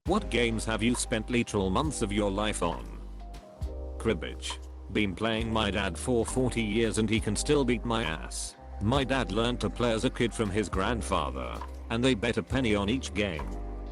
What games have you spent literal months of your life on? Cribbage. Been playing my dad for 40 years and he can still beat my ass. My dad learned to play as a kid from his grandfather, and they bet a penny on each game.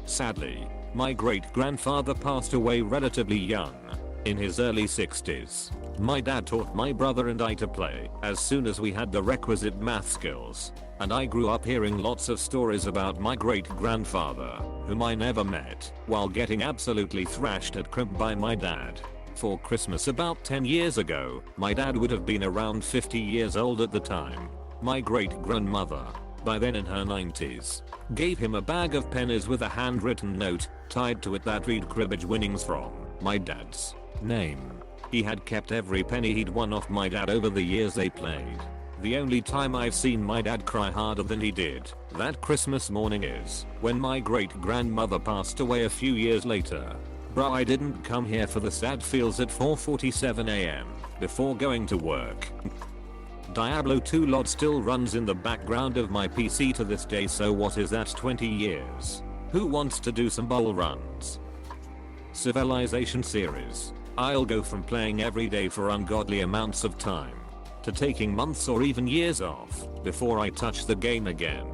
Sadly, my great-grandfather passed away relatively young, in his early 60s. My dad taught my brother and I to play as soon as we had the requisite math skills, and I grew up hearing lots of stories about my great-grandfather, whom I never met, while getting absolutely thrashed at crib by my dad. For Christmas about 10 years ago, my dad would have been around 50 years old at the time. My great-grandmother, by then in her 90s, gave him a bag of pennies with a handwritten note tied to it that read cribbage winnings from my dad's name. He had kept every penny he'd won off my dad over the years they played. The only time I've seen my dad cry harder than he did that Christmas morning is when my great-grandmother passed away a few years later. Bro, I didn't come here for the sad feels at 4:47 AM before going to work. Diablo 2 LOD still runs in the background of my PC to this day, so what is that, 20 years? Who wants to do some bowl runs? Civilization series. I'll go from playing every day for ungodly amounts of time to taking months or even years off before I touch the game again.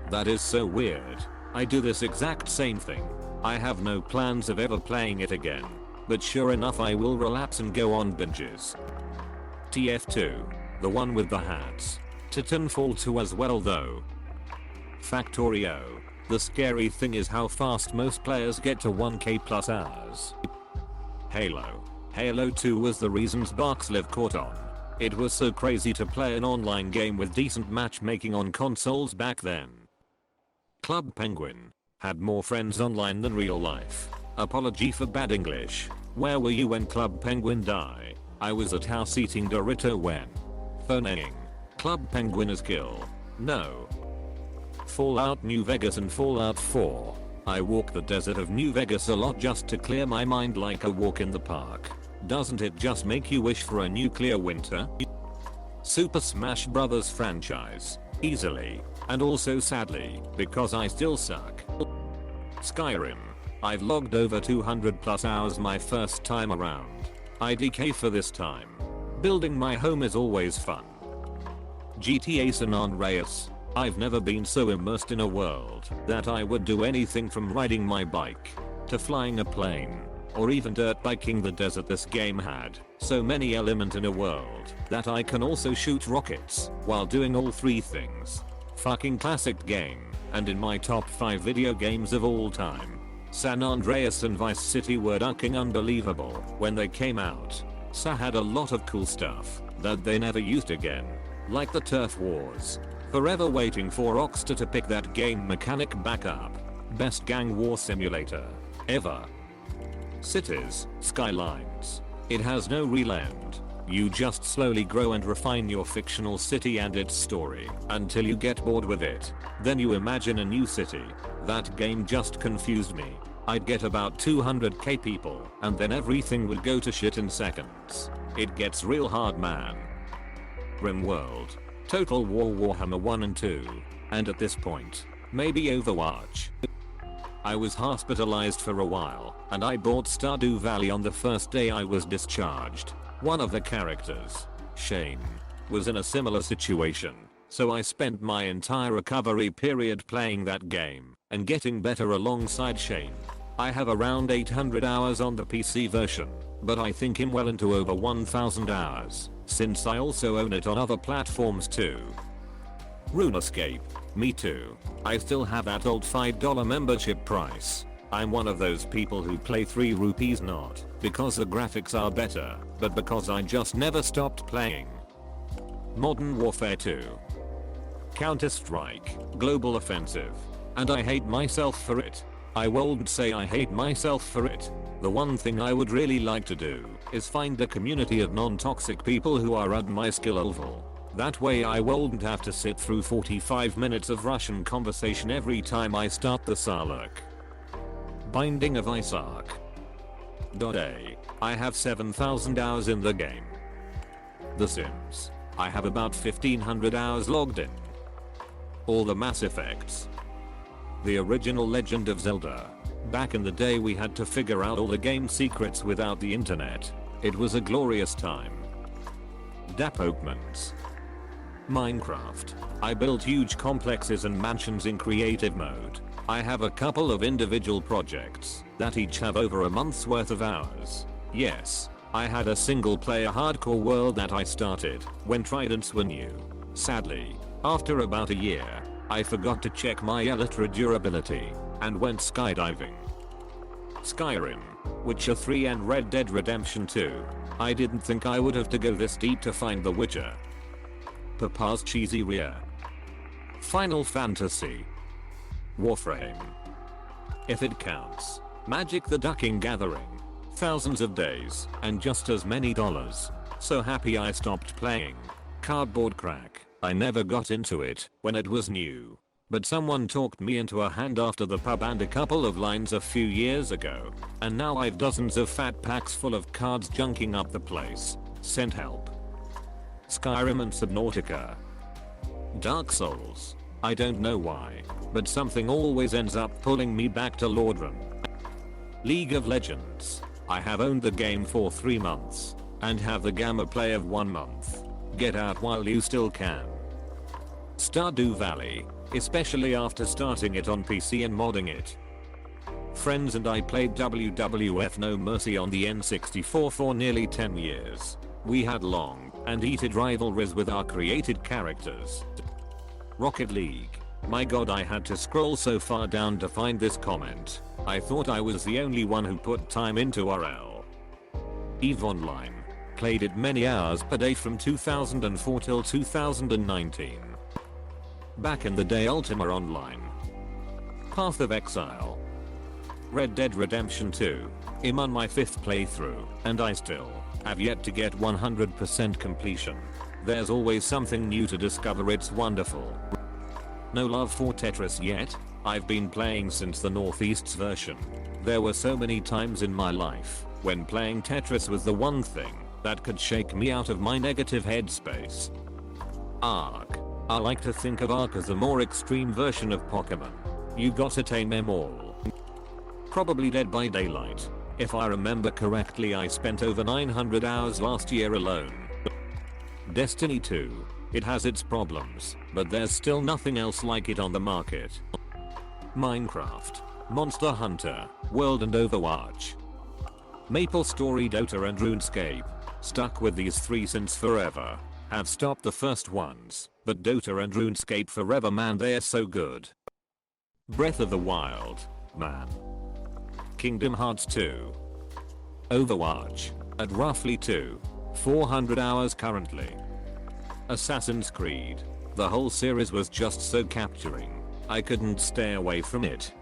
That is so weird. I do this exact same thing. I have no plans of ever playing it again, but sure enough I will relapse and go on binges. TF2. The one with the hats. Titanfall 2 as well though. Factorio. The scary thing is how fast most players get to 1k plus hours. Halo. Halo 2 was the reason Sparksliv caught on. It was so crazy to play an online game with decent matchmaking on consoles back then. Club Penguin. Had more friends online than real life. Apology for bad English. Where were you when Club Penguin died? I was at house eating Dorito when. Phoning. Club Penguin is kill. No. Fallout New Vegas and Fallout 4. I walk the desert of New Vegas a lot just to clear my mind like a walk in the park. Doesn't it just make you wish for a nuclear winter? Super Smash Bros. Franchise. Easily. And also sadly, because I still suck. Skyrim. I've logged over 200 plus hours my first time around. IDK for this time. Building my home is always fun. GTA San Andreas. I've never been so immersed in a world that I would do anything from riding my bike to flying a plane or even dirt biking the desert. This game had so many elements in a world that I can also shoot rockets while doing all three things. Fucking classic game, and in my top 5 video games of all time. San Andreas and Vice City were fucking unbelievable when they came out. SA had a lot of cool stuff that they never used again, like the turf wars. Forever waiting for Rockstar to pick that game mechanic back up. Best gang war simulator ever. Cities, Skylines. It has no real end. You just slowly grow and refine your fictional city and its story until you get bored with it. Then you imagine a new city. That game just confused me. I'd get about 200k people and then everything would go to shit in seconds. It gets real hard, man. RimWorld. Total War Warhammer 1 and 2. And at this point, maybe Overwatch. I was hospitalized for a while, and I bought Stardew Valley on the first day I was discharged. One of the characters, Shane, was in a similar situation, so I spent my entire recovery period playing that game and getting better alongside Shane. I have around 800 hours on the PC version, but I think I'm well into over 1000 hours, since I also own it on other platforms too. RuneScape. Me too. I still have that old $5 membership price. I'm one of those people who play 3 rupees not because the graphics are better, but because I just never stopped playing. Modern Warfare 2. Counter-Strike. Global Offensive. And I hate myself for it. I won't say I hate myself for it. The one thing I would really like to do is find a community of non-toxic people who are at my skill level. That way I won't have to sit through 45 minutes of Russian conversation every time I start the Sarlacc. Binding of Isaac. .A. I have 7,000 hours in the game. The Sims. I have about 1500 hours logged in. All the Mass Effects. The original Legend of Zelda. Back in the day we had to figure out all the game secrets without the internet. It was a glorious time. Dapokemons. Minecraft. I built huge complexes and mansions in creative mode. I have a couple of individual projects that each have over a month's worth of hours. Yes, I had a single player hardcore world that I started when tridents were new. Sadly, after about a year, I forgot to check my elytra durability and went skydiving. Skyrim, Witcher 3 and Red Dead Redemption 2. I didn't think I would have to go this deep to find The Witcher. Papa's cheesy rear. Final Fantasy. Warframe. If it counts. Magic the Ducking Gathering. Thousands of days and just as many dollars. So happy I stopped playing. Cardboard Crack. I never got into it when it was new. But someone talked me into a hand after the pub and a couple of lines a few years ago. And now I've dozens of fat packs full of cards junking up the place. Send help. Skyrim and Subnautica. Dark Souls. I don't know why, but something always ends up pulling me back to Lordran. League of Legends. I have owned the game for 3 months and have the gamma play of 1 month. Get out while you still can. Stardew Valley, especially after starting it on PC and modding it. Friends and I played WWF No Mercy on the N64 for nearly 10 years. We had long and heated rivalries with our created characters. Rocket League. My god, I had to scroll so far down to find this comment. I thought I was the only one who put time into RL. EVE Online. Played it many hours per day from 2004 till 2019. Back in the day, Ultima Online. Path of Exile. Red Dead Redemption 2. I'm on my 5th playthrough and I still have yet to get 100% completion. There's always something new to discover, it's wonderful. No love for Tetris yet. I've been playing since the Northeast's version. There were so many times in my life when playing Tetris was the one thing that could shake me out of my negative headspace. Ark. I like to think of Ark as a more extreme version of Pokemon. You gotta tame them all. Probably Dead by Daylight. If I remember correctly, I spent over 900 hours last year alone. Destiny 2. It has its problems, but there's still nothing else like it on the market. Minecraft. Monster Hunter, World and Overwatch. MapleStory, Dota and RuneScape. Stuck with these 3 since forever. Have stopped the first ones, but Dota and RuneScape forever, man, they're so good. Breath of the Wild, man. Kingdom Hearts 2. Overwatch, at roughly 400 hours currently. Assassin's Creed. The whole series was just so capturing. I couldn't stay away from it.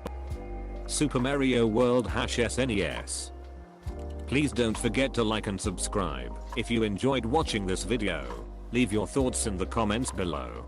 Super Mario World #SNES. Please don't forget to like and subscribe if you enjoyed watching this video. Leave your thoughts in the comments below.